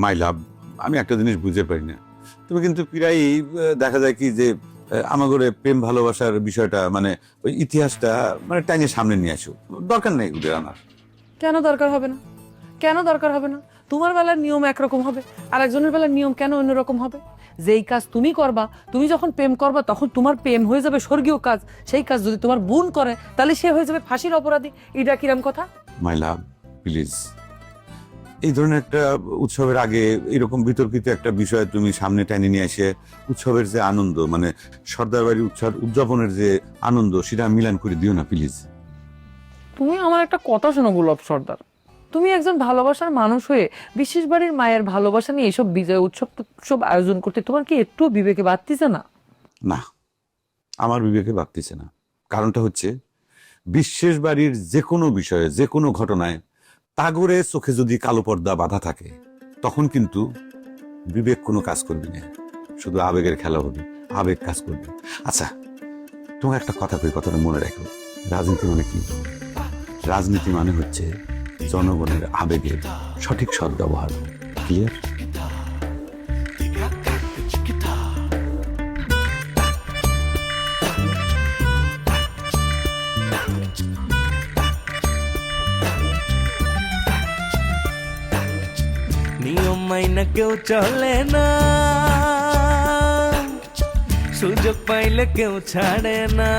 মাই লাভ, আমি একটা জিনিস বুঝতে পারি না, তুমি কিন্তু প্রায় দেখা যায় কি যে আমাদের প্রেম ভালোবাসার বিষয়টা মানে ওই ইতিহাসটা মানে টাইনের সামনে নিয়ে আসো, দরকার নেই ওদের আনার। কেন দরকার হবে না? কেন দরকার হবে না? তোমার বেলার নিয়ম একরকম হবে, আর একজনের বেলার নিয়ম কেন অন্যরকম হবে? যেই কাজ তুমি করবা, তুমি যখন প্রেম করবা তখন তোমার প্রেম হয়ে যাবে স্বর্গীয় কাজ। সেই কাজ যদি তোমার বোন করে তাহলে সে হয়ে যাবে ফাঁসির অপরাধী। এটা কিরম কথা? মাই লাভ, প্লিজ, এই ধরনের একটা উৎসবের আগে এরকম বিতর্কিত একটা বিষয় তুমি সামনে টেনে নিয়ে এসে উৎসবের যে আনন্দ মানে সর্দার বাড়ির উৎসব উদযাপনের যে আনন্দ সেটা মিলান করে দিও না প্লিজ। তুমি আমার একটা কথা শোনো গোলাপ সর্দার, তুমি একজন ভালোবাসার মানুষ হয়ে বিশেষ বাড়ির মায়ের ভালোবাসা নিয়ে এসব বিজয় উৎসব আয়োজন করতে তোমার কি একটু বিবেকে বাড়তিছে না? না, আমার বিবেকে ভাবতেছে না। কারণটা হচ্ছে বিশেষ বাড়ির যে কোনো বিষয়ে যে কোনো ঘটনায় তাগরে চোখে যদি কালো পর্দা বাঁধা থাকে তখন কিন্তু বিবেক কোনো কাজ করবি না, শুধু আবেগের খেলা হবে, আবেগ কাজ করবে। আচ্ছা, তোমার একটা কথা কই, কথাটা মনে রাখো, রাজনীতি মানে কি? রাজনীতি মানে হচ্ছে জনগণের আবেগের সঠিক সদ্ব্যবহার। ক্লিয়ার? নিয়ম মাইনা কেউ চলে না, সুযোগ পাইলে কেউ ছাড়ে না।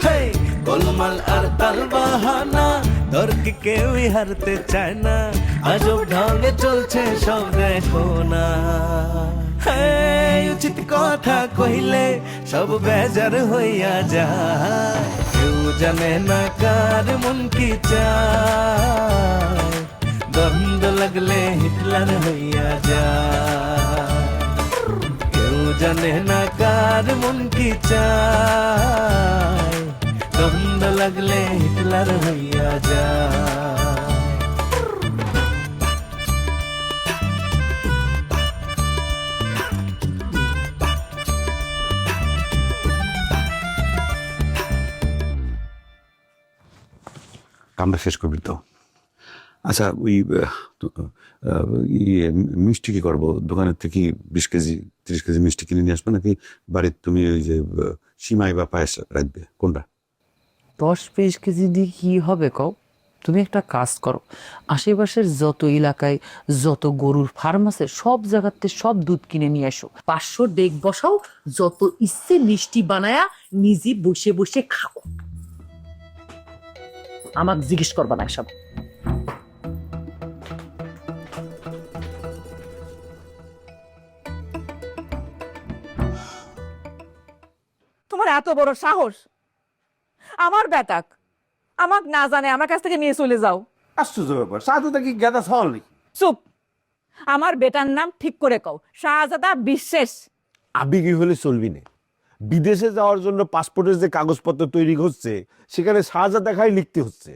হেই, গোলমাল আর তাল বাহানা, তর্কে কেউই হারতে চায় না। আজব ঢঙ্গে চলছে সব দেখো না। হেই, উচিত কথা কইলে সব বেজার হইয়া যায়। কেউ জানে না কার মন কি চায়। দ্বন্দ্ব লাগলে হিটলার হইয়া যায়। কেউ জানে না কার মন কি চায়। দ্বন্দ্ব লাগলে হিটলার হইয়া যায়। কামটা শেষ করবি তো? আচ্ছা, ওই মিষ্টি কি করবো? দোকানের থেকে 20 কেজি 30 কেজি মিষ্টি কিনে নিয়ে আসবে নাকি বাড়িতে তুমি ওই যে সিমাই বা পায়েস রাখবে, কোনটা? 10-20 কেজি দিয়ে কি হবে কও? তুমি একটা কাজ করো, আশেপাশের যত এলাকায় যত গরুর ফার্ম আছে সব জায়গাতে সব দুধ কিনে নিয়ে আসো, 500 ডেক বসাও, যত ইচ্ছে মিষ্টি বানায়া নিজে বসে বসে খাও। আমাকে জিজ্ঞেস করবা না সব। তোমার এত বড় সাহস, আমার বেটাক আমাক না জানে আমার কাছ থেকে নিয়ে চলে যাও? আশ্চর্য ব্যাপার, সাধুটা কি গাদা সওয়াল নাকি? চুপ! আমার বেটার নাম ঠিক করে কও, শাহজাদা বিশ্বাস। আবেগী হলে চলবি না। বিদেশে যাওয়ার জন্য পাসপোর্টের যে কাগজপত্র তৈরি হচ্ছে সেখানে শাহজাদা খাই লিখতে হচ্ছে,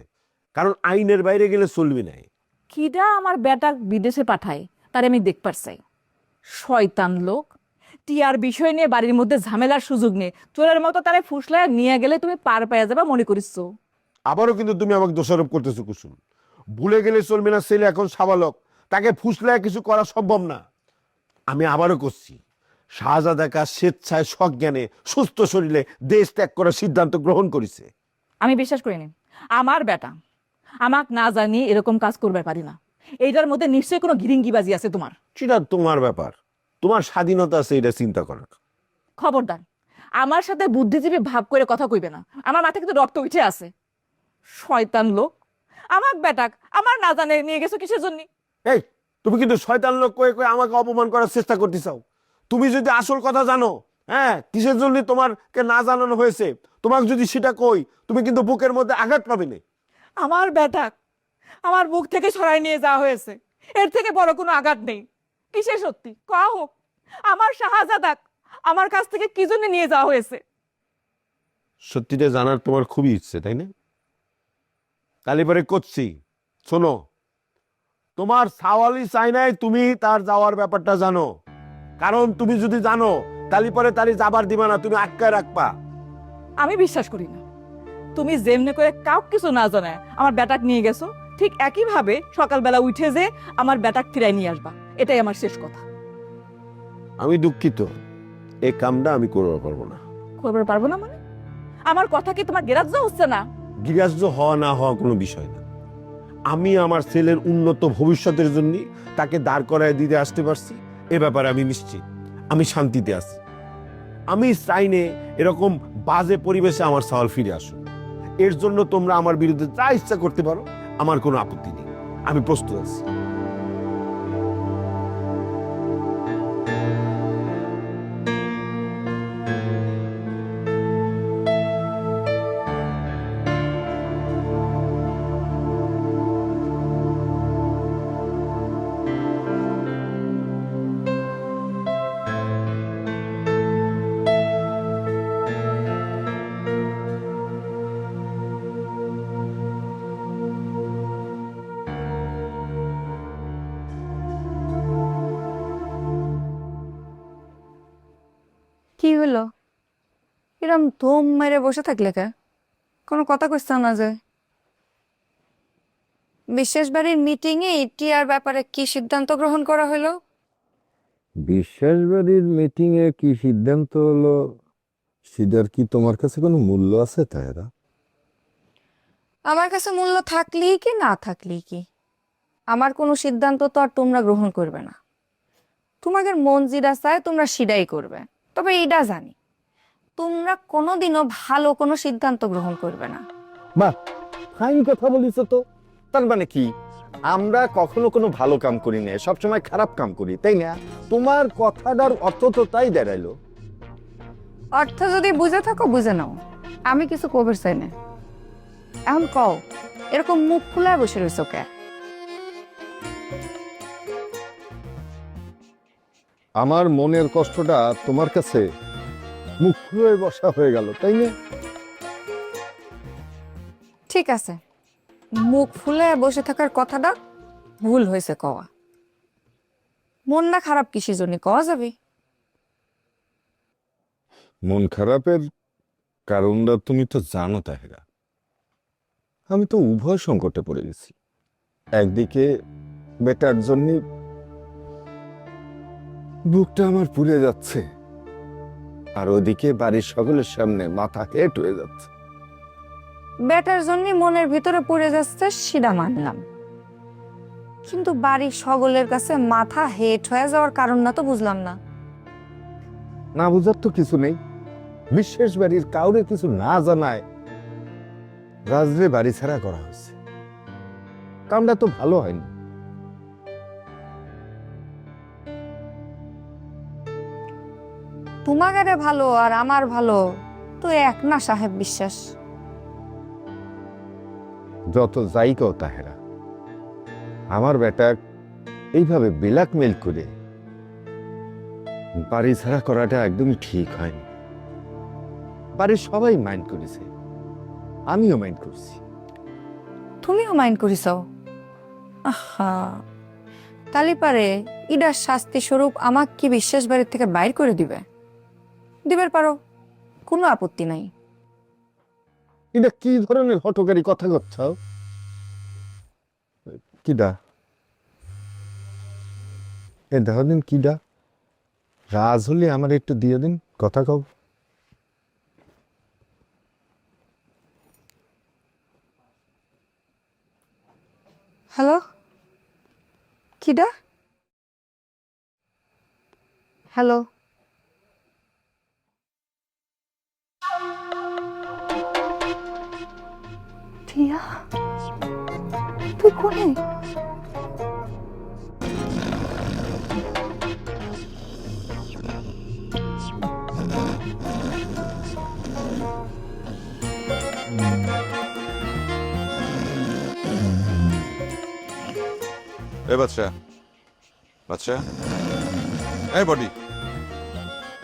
কারণ আইনের বাইরে গেলে চলবি না। কিডা আমার বেটাক বিদেশে পাঠায় তার আমি দেখ পারছাই। শয়তান লোক, টিয়ার বিষয় নিয়ে বাড়ির মধ্যে ঝামেলার সুযোগ নেই, চোরের মতো তারে ফুসলায় নিয়ে গেলে তুমি পার পাইয়া যাবা মনে করিস। আবারও কিন্তু তুমি আমাকে দোষারোপ করতেছো কুসুম। ভুলে গেলে চলবে না, ছেলে এখন সাবালক, তাকে ফুসলায় কিছু করা সম্ভব না। আমি আবারও করছি, শাহজাদাকা স্বেচ্ছায় সজ্ঞানে সুস্থ শরীরে দেশ ত্যাগ করার সিদ্ধান্ত গ্রহণ করেছে। আমি বিশ্বাস করিনি আমার বেটা আমাক না জানিয়ে এরকম কাজ করবে পারি না। এইটার মধ্যে নিশ্চয়ই কোনো গিরিঙ্গিবাজি আছে তোমার। সেটা তোমার ব্যাপার, তোমার স্বাধীনতা আছে এটা চিন্তা করার। খবরদার আমার সাথে বুদ্ধিজীবী ভাব করে কথা কইবে না, আমার মাথায় কিন্তু রক্ত উঠে আছে। শয়তান লোক, আমার বেটাক আমার না জানে নিয়ে গেছো কিসের জন্য? এই, তুমি কিন্তু শয়তান লোক কয়ে কয়ে আমাকে অপমান করার চেষ্টা করতে চাও। তুমি যদি আসল কথা জানো, হ্যাঁ, কিসের জন্য তোমাকে না জানানো হয়েছে, তোমাকে যদি সেটা কই, তুমি কিন্তু বুকের মধ্যে আঘাত পাবে না। আমার বেটাক আমার বুক থেকে সরাই নিয়ে যাওয়া হয়েছে, এর থেকে বড় কোনো আঘাত নেই। কিসের সত্যি কয়া হোক, আমার শাহজাদাক আমার কাছ থেকে কি জন্য নিয়ে যাওয়া হয়েছে? সত্যিটা জানার তোমার খুবই ইচ্ছে, তাই না? তাহলে পরে করছি, শোনো, তোমার সাওয়ালি চাই নাই তুমি তার যাওয়ার ব্যাপারটা জানো, কারণ তুমি যদি জানো তাহলে পরে তারই যাবার দিবা না, তুমি আটকায় রাখবা। আমি বিশ্বাস করি না তুমি যেমনি করে কাউ কিছু না জানায় আমার বেটাক নিয়ে গেছো, ঠিক একইভাবে সকালবেলা উঠে যে আমার বেটাক ফিরাই নিয়ে আসবা, এটাই আমার শেষ কথা। আমি দুঃখিত, এই কামটা আমি করতে পারবো না। করতে পারবো না মানে? আমার কথা কি তোমার গ্রাহ্য হচ্ছে না? গৃহস্থ হওয়া না হওয়া কোনো বিষয় না। আমি আমার ছেলের উন্নত ভবিষ্যতের জন্য তাকে দাঁড় করায় দিতে আসতে পারছি, এ ব্যাপারে আমি নিশ্চিত, আমি শান্তিতে আছি। আমি চাইনে এরকম বাজে পরিবেশে আমার সওয়াল ফিরে আসুক। এর জন্য তোমরা আমার বিরুদ্ধে যা ইচ্ছা করতে পারো, আমার কোনো আপত্তি নেই, আমি প্রস্তুত আছি। কি হলো? এরম ধুম মেরে বসে থাকলে কে? কোনো কথা কইছ না যে? বিশেষ বাড়ির মিটিং এ টিয়ার ব্যাপারে কি সিদ্ধান্ত গ্রহণ করা হলো? বিশ্বাস বাড়ির মিটিং এ কি সিদ্ধান্ত হলো সেটার কি তোমার কাছে কোনো মূল্য আছে তাইরা? আমার কাছে মূল্য থাকলেই কি না থাকলেই কি, আমার কোনো সিদ্ধান্ত তো আর তোমরা গ্রহণ করবে না। তোমাদের মন যেটা চায় তোমরা সেটাই করবে। তবে এইটা জানি, তোমরা কোনোদিনও ভালো কোনো সিদ্ধান্ত গ্রহণ করবে না। বাহ, ফাইন কথা বলিস তো। তার মানে কি আমরা কখনো কোনো ভালো কাম করি না, সবসময় খারাপ কাম করি, তাই না? তোমার কথাটার অর্থ তো তাই দাঁড়াইলো। অর্থ যদি বুঝে থাকো বুঝে নাও, আমি কিছু কবির চাই না। এখন কও, এরকম মুখ খুলে বসে রয়েছো কে? আমার মনের কষ্টটা তোমার কাছে মুখ খুলে বসা হয়ে গেল, তাই না? ঠিক আছে, মুখ ফুলে বসে থাকার কথাটা ভুল হয়েছে কওয়া। মন না খারাপ কিসের জন্য কওয়া যাবে? মন খারাপের কারণটা তুমি তো জানো তাহেরা। আমি তো উভয় সংকটে পড়ে গেছি। একদিকে বেটার জন্য বুকটা আমার পুড়ে যাচ্ছে, আর ওদিকে বাড়ির সকলের সামনে মাথা হেট হয়ে যাচ্ছে। বেটার জন্য মনের ভিতরে পড়ে যাচ্ছে সেটা মানলাম, কিন্তু বাড়ির সকলের কাছে মাথা হেট হয়ে যাওয়ার কারণটা তো বুঝলাম না। না বুঝার তো কিছু নেই। বিশেষ বাড়ির কাউরে কিছু না জানায় রাজরে বাড়ি ছাড়া করা হয়েছে। কামটা তো ভালো হয়নি। তোমাকে ভালো আর আমার ভালো তো এক না সাহেব বিশ্বাস। যত যাই কও তাহেরা, আমার বেটা এইভাবে ব্ল্যাকমেল করে বাড়ি ছাড়া করাটা একদমই ঠিক হয়নি। বাড়ির সবাই মাইন্ড করেছে, আমিও মাইন্ড করছি। তুমিও মাইন্ড করিস? আহা, তালি পারে ইডার শাস্তি স্বরূপ আমাক কি বিশ্বাস বাড়ির থেকে বাইর করে দিবে? দিবার পারো, কোনো আপত্তি নাই। এটা কি ধরনের হঠকারী কথা করছাও? কিডা এ দেখো দিন, কিডা? রাজ হলে আমার একটু দিয়ে দিন, কথা কও। হ্যালো, কিডা? হ্যালো, টিয়া, তুই কোনে? এ বাচ্চা, বাচ্চা, এই বডি,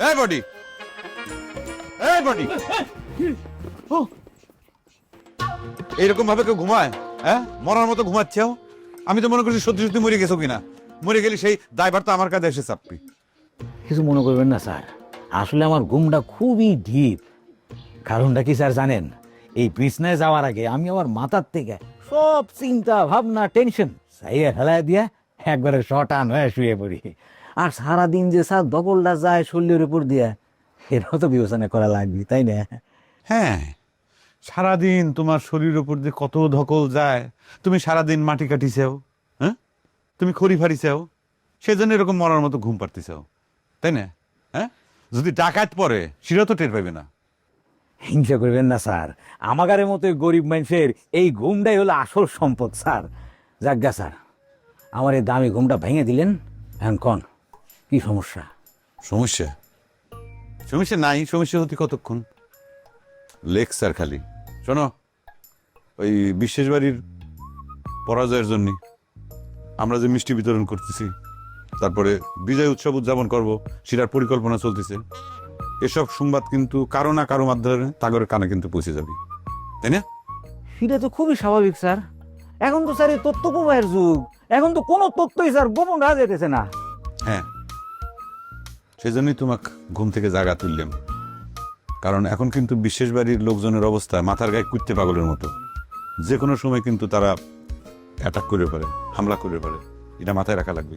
এই বডি, এই বডি। এইরকম ভাবে কেউ ঘুমায়? হ্যাঁ, মরার মতো ঘুমাচ্ছেও। আমি তো মনে করছি সত্যি সত্যি মরে গেছো কিনা। মরে গেলে সেই দায়ভার তো আমার কাছে এসে চাপবি। কিছু মনে করবেন না স্যার, আসলে আমার ঘুমটা খুবই ডিপ। কারণটা কি স্যার জানেন? এই বিছনায় যাওয়ার আগে আমি আমার মাথার থেকে সব চিন্তা ভাবনা টেনশন সাইয়া ফেলায় দিয়া একবারে শটান হয়ে শুয়ে পড়ি। আর সারাদিন যে স্যার দখলটা যায় শরীরের উপর দিয়া, এটাও তো বিবেচনা করা লাগবে, তাই না? হ্যাঁ, সারাদিন তোমার শরীরের উপর দিয়ে কত ধকল যায়। তুমি সারাদিন মাটি কাটিছেও, হ্যাঁ, তুমি খড়ি ফাড়িছেও, সেজন্য এরকম মরার মতো ঘুম পাড়তেছেও, তাই না? হ্যাঁ, যদি ডাকাত পড়ে সেটা তো টের পাইবে না। হিংসা করবেন না স্যার, আমাগারের মতো গরিব মানুষের এই ঘুমটাই হলো আসল সম্পদ স্যার। যাজ্ঞা স্যার, আমার এই দামি ঘুমটা ভেঙে দিলেন, এখন কন কি সমস্যা? সমস্যা সমস্যা নাই, সমস্যা হতে কতক্ষণ লেকচার খালি। শোনো, ওই বিশেষ বাড়ির পরাজয়ের জন্য আমরা যে মিষ্টি বিতরণ করতেছি, তারপরে বিজয় উৎসব উদযাপন করব, সেটার পরিকল্পনা চলতেছে, এসব সংবাদ কিন্তু কারো না কারো মাধ্যমে তাগরের কানে কিন্তু পৌঁছে যাবে, তাই না? সেটা তো খুবই স্বাভাবিক স্যার। এখন তো স্যার এই তথ্য প্রবাহের যুগ, এখন তো কোনো তথ্যই স্যার গোপন রাখা যেতেছে না। হ্যাঁ, সেজন্যই তোমাকে ঘুম থেকে জাগা তুললাম, কারণ এখন কিন্তু বিশেষ বাড়ির লোকজনের অবস্থা মাথার গায়ে কুত্তে পাগলের মতো। যে কোনো সময় কিন্তু তারা অ্যাটাক করে পারে, হামলা করে পারে, এটা মাথায় রাখা লাগবে।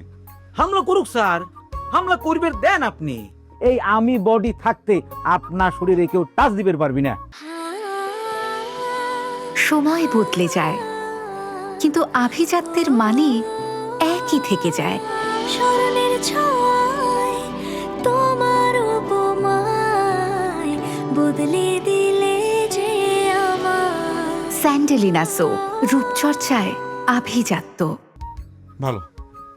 হামলা করুক স্যার, হামলা করবেন দেন আপনি। এই আমি বডি থাকতে আপনার শরীরে কেউ টাচ দিতে পারবি না। সময় বদলে যায়, কিন্তু আভিজাত্যের মানে একই থেকে যায়। স্মরণের ছোঁয়ায় তোমার উপমায় বদলে দিলে যে আমার। স্যান্ডেলিনা সো, রূপচর্চায় আভিজাত্য। ভালো,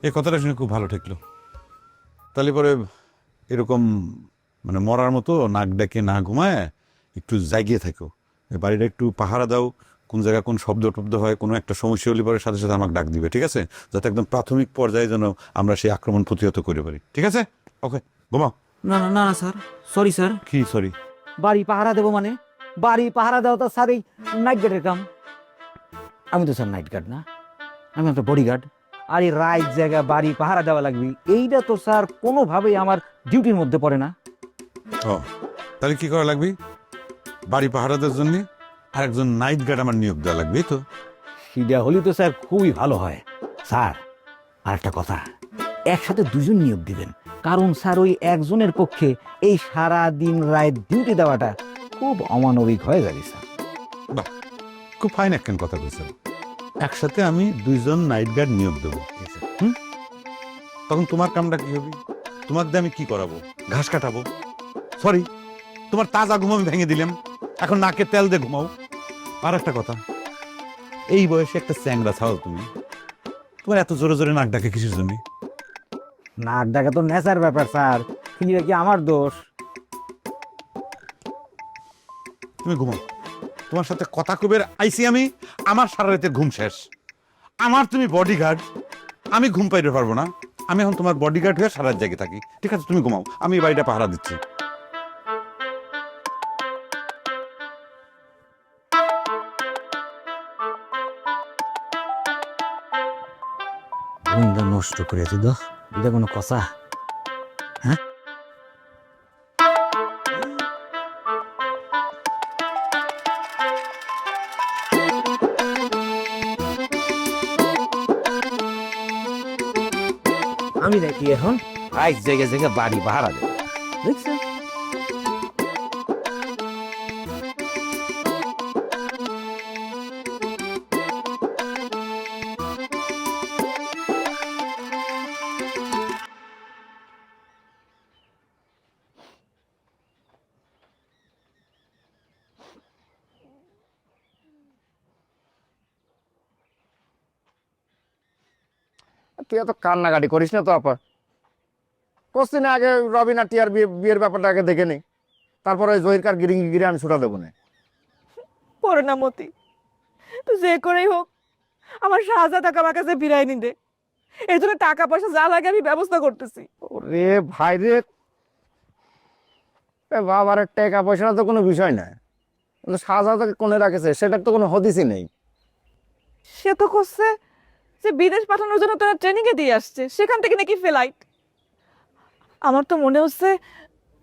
এই কথাটা শুনে খুব ভালো ঠেকলো। তাহলে পরে এরকম মানে মরার মতো নাক ডেকে না ঘুমায় একটু জাগিয়ে থাকো, এই বাড়িটা একটু পাহারা দাও, কোন জায়গায় কোন শব্দ টব্দ হয়, কোনো একটা সমস্যা হলে পরে সাথে সাথে আমাকে ডাক দিবে, ঠিক আছে? যাতে একদম প্রাথমিক পর্যায়ে যেন আমরা সেই আক্রমণ প্রতিহত করে পারি, ঠিক আছে? ওকে, ঘুমাও। না না না না স্যার, সরি স্যার। কি সরি? বাড়ি পাহারা দেবো মানে? বাড়ি পাহারা দেওয়া তো স্যার এই নাইট গার্ডের কাম। আমি তো স্যার নাইট গার্ড না, আমি একটা বডিগার্ড। আর এই রাইট জায়গায় বাড়ি পাহারা দেওয়া লাগবে, এইটা তো স্যার কোনোভাবেই আমার ডিউটির মধ্যে পড়ে না। ও, তাহলে কি করা লাগবে? বাড়ি পাহারাদের জন্য আরেকজন নাইট গার্ড আমার নিয়োগ দেওয়া লাগবে, এই তো? সেটা হলে তো স্যার খুবই ভালো হয় স্যার। আর একটা কথা, একসাথে দুজন নিয়োগ দিবেন, কারণ স্যার ওই একজনের পক্ষে এই সারা দিন রাত ডিউটি দেওয়াটা খুব অমানবিক হয়ে যাবে স্যার। বাহ, খুব ফাইন একখান কথা বলছেন। একসাথে আমি 2 জন নাইট গার্ড নিয়োগ দেবো, তখন তোমার কামটা কি হবে? তোমার দিয়ে আমি কি করাবো? ঘাস কাটাবো? সরি, তোমার তাজা ঘুম আমি ভেঙে দিলাম, এখন নাকে তেল দিয়ে ঘুমাও। আর একটা কথা, এই বয়সে একটা চ্যাংড়া ছাও তুমি, তোমার এত জোরে জোরে নাক ডাকে কিসের জন্য? নাক ডাকা তো নেশার ব্যাপার স্যার, কিন্তু এটা কি আমার দোষ? তুমি ঘুমাও, তোমার সাথে কথা কবের আইসি আমি, আমার সারা রাতে ঘুম শেষ। আমার তুমি বডিগার্ড, আমি ঘুম পাইতে পারবো না, আমি এখন তোমার বডিগার্ড হয়ে সারা রাত জেগে থাকি, ঠিক আছে? তুমি ঘুমাও, আমি এই বাড়িটা পাহারা দিচ্ছি। ঘুমটা নষ্ট করেছি তো, এটা কোনো কথা? হ্যাঁ, আমি নাকি এখন রাইট জায়গায় জায়গায় বাড়ি পাহারা দেবো, দেখছেন? তুই এত কান্নাকাটি করিস না তো আপা। করছি না আগে রবিন আর টিয়ার বিয়ের ব্যাপারটা আগে দেখে নি, তারপরে জহিরকার গিরে আমি ছুটা দেবো না। পড়ে না মতি, তো যে করেই হোক আমার শাহজাদ আমার কাছে ফিরাই নি দে। এই জন্য টাকা পয়সা যা লাগে আমি ব্যবস্থা করতেছি। রে ভাই রে, বাবার টাকা পয়সাটা তো কোনো বিষয় না, কিন্তু শাহজাদাকে কোনে রাখেছে সেটার তো কোনো হদিসই নেই। সে তো করছে যে বিদেশ পাঠানোর জন্য তারা ট্রেনিং এ দিয়ে আসছে, সেখান থেকে নাকি ফ্লাইট। আমার তো মনে হচ্ছে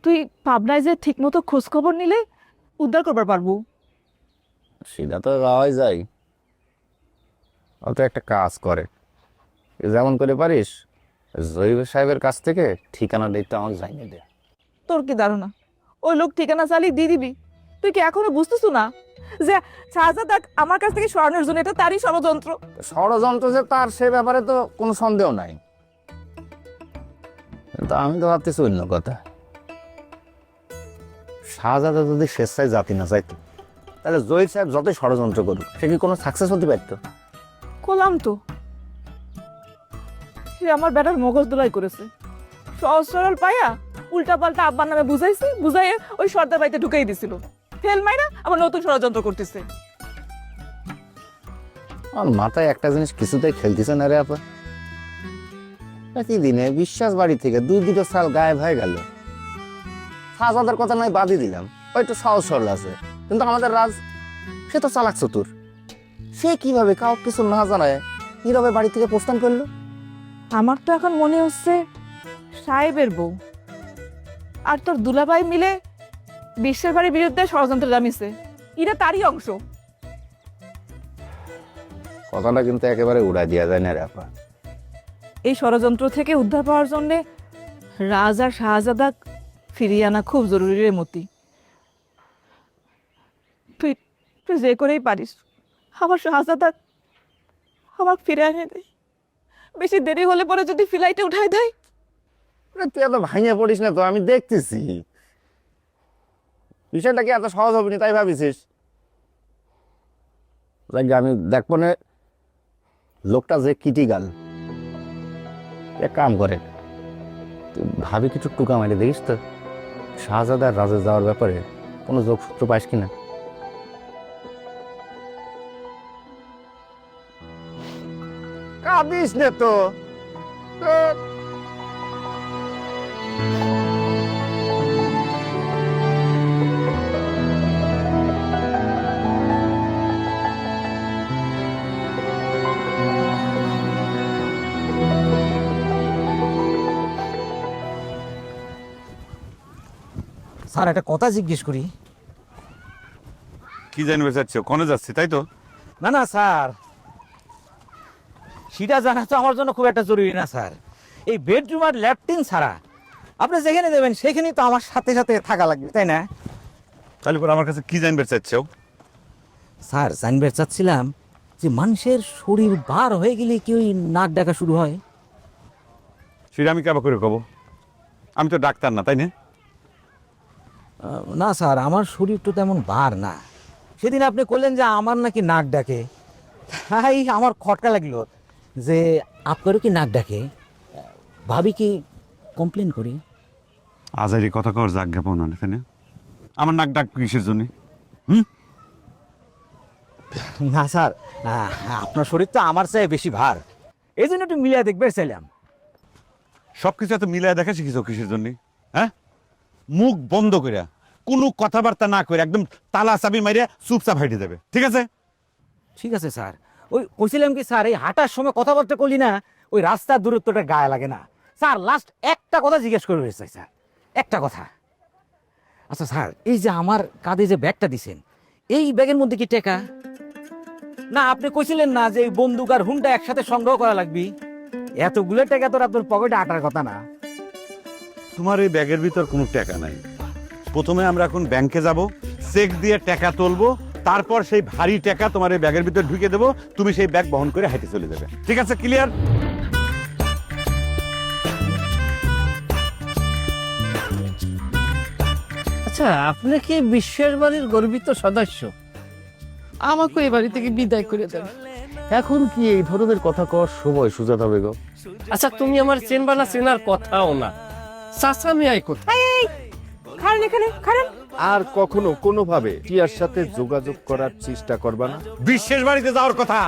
তুই পাবনায় যে ঠিক মতো খোঁজ খবর নিলে উদ্ধার করবার পারবো। সেটা তো যাওয়াই যায়, অত একটা কাজ করে, যেমন করে পারিস জহির সাহেবের কাছ থেকে ঠিকানাটা একটু আমাকে জানিয়ে দে। তোর কি ধারণা ওই লোক ঠিকানা চালিয়ে দিয়ে দিবি? তুই কি এখনো বুঝতেছো না যে শাহজাদা আমার কাছ থেকে সরানোর জন্য এটা তারই ষড়যন্ত্র? ষড়যন্ত্র যে তার, সে ব্যাপারে তো কোনো সন্দেহ নাই, কিন্তু আমি তো ভাবতেছি অন্য কথা। শাহজাদা যদি স্বেচ্ছায় জাতি না চাইতো, তাহলে জহির সাহেব যতই ষড়যন্ত্র করুক সে কি কোনো সাকসেস হতে পারতো? করলাম তো, সে আমার বেটার মগজ দোলাই করেছে। সহজ সরল পাইয়া উল্টা পাল্টা আব্বার নামে বুঝাইছে, বুঝাইয়ে ওই সর্দার বাড়িতে ঢুকাই দিছিল। ফেল মাইরা আবার নতুন ষড়যন্ত্র করতেছে। আমার মাথায় একটা জিনিস কিছুতেই খেলতেছে না রে আপা। প্রতিদিনে বিশ্বাস বাড়ি থেকে 2-2 সাল গায়েব হয়ে গেল। শাহজাদার কথা নয় বাদই দিলাম, ওই একটু সহজ সরল আছে, কিন্তু আমাদের রাজ সে তো চালাক চতুর। সে কিভাবে কাউ কিছু না জানায় নীরবে বাড়ি থেকে প্রস্থান করলো? আমার তো এখন মনে হচ্ছে সাহেবের বউ আর তোর দুলাভাই মিলে বিশ্বের বাড়ির বিরুদ্ধে ষড়যন্ত্র জামিছে। এরা তারই অংশ। কথাটা কিন্তু একেবারে উড়াই দেওয়া যায় না রে আপা। এই ষড়যন্ত্র থেকে উদ্ধার পাওয়ার জন্যে রাজ আর শাহজাদা ফিরিয়ে আনা খুব জরুরি রে মতি। তুই তুই যে করেই পারিস আমার শাহজাদা আমাকে ফিরে এনে দেয়। বেশি দেরি হলে পরে যদি ফ্লাইটে উঠাই দেয়। তুই এত ভাঙিয়ে পড়িস না তো, আমি দেখতেছি বিষয়টা কি এত সহজ হবে না তাই ভাবিছিস? আমি দেখবো না লোকটা যে কিটিগাল, এক কাম করে তুই ভাবি কিছু টুকা মারি দেখিস তো শাহজাদার রাজে যাওয়ার ব্যাপারে কোনো যোগসূত্র পাইস কিনা। কাঁদিস না তো। স্যার একটা কথা জিজ্ঞেস করি। কি জানবে চাচ্ছ? কোনে যাচ্ছি তাই তো? না না স্যার, সেটা জানা তো আমার জন্য খুব একটা জরুরি না স্যার। এই বেডরুম আর ল্যাট্রিন ছাড়া আপনি যেখানে দেবেন সেখানেই তো আমার সাথে সাথে থাকা লাগবে, তাই না? তাহলে পরে আমার কাছে কি জানবে চাচ্ছ? স্যার জানবে চাচ্ছিলাম যে মানুষের শরীর বার হয়ে গেলে কি ওই নাক ডাকা শুরু হয়? সেটা আমি কেবা করে কব? আমি তো ডাক্তার না, তাই না? না স্যার, আমার শরীর তো তেমন বার না। সেদিন আপনি করলেন যে আমার নাকি নাক ডাকে, তাই আমার খটকা লাগলো যে আপনারও কি নাক ডাকে, ভাবি কি কমপ্লেন করি। আজারি কথা কর জাজ্ঞাপন না, তাই না? আমার নাক ডাক কিসের জন্য? না স্যার, আপনার শরীর তো আমার চেয়ে বেশি ভার, এই জন্য একটু মিলিয়ে দেখবে চাইলাম। সবকিছু এত মিলায় দেখা শিখিস কিসের জন্য? হ্যাঁ, মুখ বন্ধ করে কোনো কথাবার্তা না করে একদম তালা চাবি মারিয়া চুপচাপ হাইটে যাবে, ঠিক আছে? ঠিক আছে স্যার। ওই কইছিলাম কি স্যার, এই হাঁটার সময় কথাবার্তা করলি না ওই রাস্তার দূরত্বটা গায়ে লাগে না। স্যার লাস্ট একটা কথা জিজ্ঞেস করে রয়েছে স্যার, একটা কথা। আচ্ছা স্যার, এই যে আমার কাঁধে যে ব্যাগটা দিছেন, এই ব্যাগের মধ্যে কি টাকা? না আপনি কইছিলেন না যে এই বন্দুক আর হুন্ডা একসাথে সংগ্রহ করা লাগবে, এতগুলো টাকা তোর আপনার পকেটে আটার কথা না। তোমার এই ব্যাগের ভিতর কোনো টাকা নাই। প্রথমে আমরা এখন ব্যাংকে যাব, চেক দিয়ে টাকা তুলবো, তারপর সেই ভারী টাকা তোমার এই ব্যাগের ভিতর ঢুকে দেবো, তুমি সেই ব্যাগ বহন করে হাঁটে চলে যাবে, ঠিক আছে? ক্লিয়ার? আচ্ছা, আপনি কি বিশ্বের বাড়ির গর্বিত সদস্য? আমাকে এই বাড়ি থেকে বিদায় করে দেন। এখন কি এই ধরনের কথা কওয়ার সময় সুজাতা বেগম? আচ্ছা, তুমি আমার চেনবা না, চেনার কথাও না। চাচা মিয়াই কোথায়? খারেন এখানে, খারেন। আর কখনো কোনোভাবে টিয়ার সাথে যোগাযোগ করার চেষ্টা করবা না। বিশ্বের বাড়িতে যাওয়ার কথা,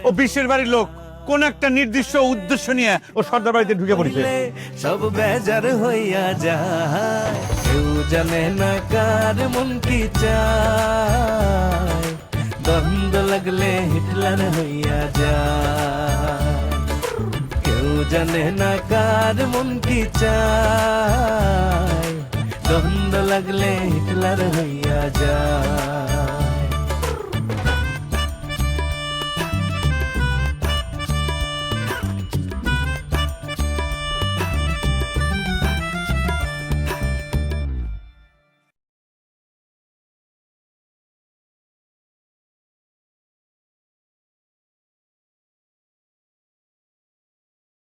ও বিশ্বের বাড়ির লোক কোন একটা নির্দিষ্ট উদ্দেশ্য নিয়ে ও সর্দার বাড়িতে ঢুকে পড়েছে। সব বেজার হইয়া যায়, কেউ জানে না কার মন কি চায়। দ্বন্দ্ব লাগলে হিটলার হইয়া যায়, কেউ জানে না কার মন কি চায়। দ্বন্দ্ব লাগলে হিটলার হইয়া যায়।